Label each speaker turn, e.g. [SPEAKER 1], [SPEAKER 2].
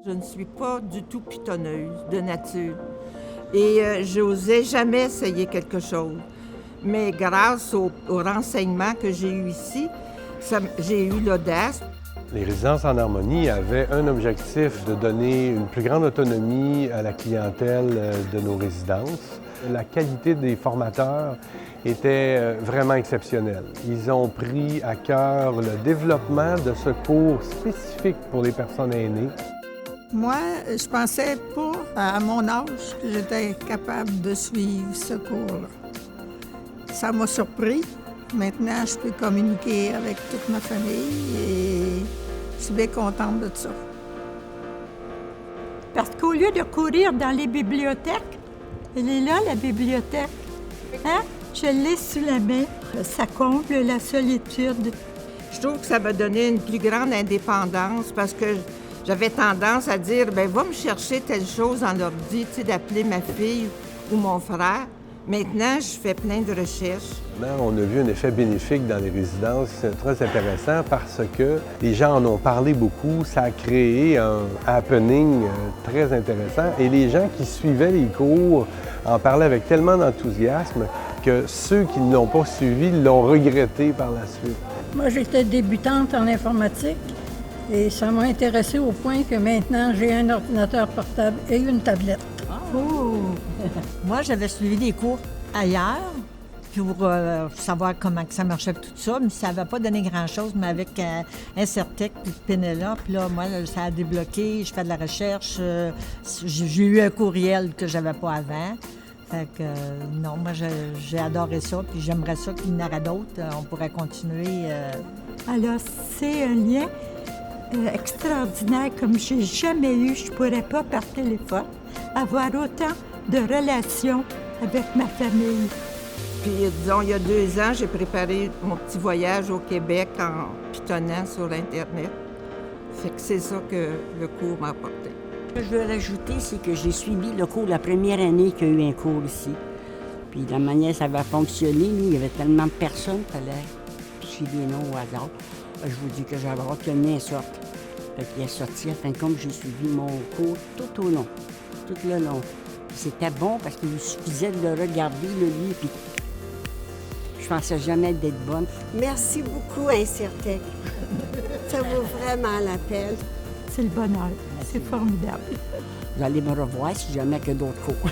[SPEAKER 1] Je ne suis pas du tout pitonneuse de nature et je n'osais jamais essayer quelque chose. Mais grâce aux renseignements que j'ai eus ici, j'ai eu l'audace.
[SPEAKER 2] Les résidences en harmonie avaient un objectif de donner une plus grande autonomie à la clientèle de nos résidences. La qualité des formateurs était vraiment exceptionnelle. Ils ont pris à cœur le développement de ce cours spécifique pour les personnes aînées.
[SPEAKER 3] Moi, je pensais pas à mon âge que j'étais capable de suivre ce cours-là. Ça m'a surpris. Maintenant, je peux communiquer avec toute ma famille et je suis bien contente de ça.
[SPEAKER 4] Parce qu'au lieu de courir dans les bibliothèques, elle est là, la bibliothèque. Hein? Je l'ai sous la main. Ça comble la solitude.
[SPEAKER 1] Je trouve que ça m'a donné une plus grande indépendance parce que j'avais tendance à dire, bien, va me chercher telle chose en ordi, tu sais, d'appeler ma fille ou mon frère. Maintenant, je fais plein de recherches.
[SPEAKER 2] On a vu un effet bénéfique dans les résidences. C'est très intéressant parce que les gens en ont parlé beaucoup. Ça a créé un happening très intéressant. Et les gens qui suivaient les cours en parlaient avec tellement d'enthousiasme que ceux qui ne l'ont pas suivi l'ont regretté par la suite.
[SPEAKER 5] Moi, j'étais débutante en informatique et ça m'a intéressée au point que maintenant, j'ai un ordinateur portable et une tablette.
[SPEAKER 6] Oh! Moi, j'avais suivi des cours ailleurs pour savoir comment que ça marchait tout ça, mais ça n'avait pas donné grand-chose, mais avec Incertec puis Pénélope, là, moi, ça a débloqué, je fais de la recherche, j'ai eu un courriel que j'avais pas avant. Fait que non, moi, j'ai adoré ça, puis j'aimerais ça qu'il y en aurait d'autres. On pourrait continuer.
[SPEAKER 4] Alors, c'est un lien extraordinaire comme j'ai jamais eu. Je pourrais pas par téléphone avoir autant de relations avec ma famille.
[SPEAKER 1] Puis, disons, il y a 2 ans, j'ai préparé mon petit voyage au Québec en pitonnant sur Internet. Fait que c'est ça que le cours m'a apporté.
[SPEAKER 7] Ce que je veux rajouter, c'est que j'ai suivi le cours la première année qu'il y a eu un cours ici. Puis la manière ça va fonctionner, nous, il y avait tellement de personnes, il fallait suivre des noms au hasard. Je vous dis que j'avais retenu un sort. Fait qu'il est sorti, à fin de compte, j'ai suivi mon cours tout au long, tout le long. Puis c'était bon parce qu'il suffisait de le regarder, le lire, puis je pensais jamais d'être bonne.
[SPEAKER 8] Merci beaucoup, Incertec. Ça vaut vraiment la peine.
[SPEAKER 4] C'est le bonheur. C'est formidable.
[SPEAKER 7] Vous allez me revoir si jamais il y a d'autres cours.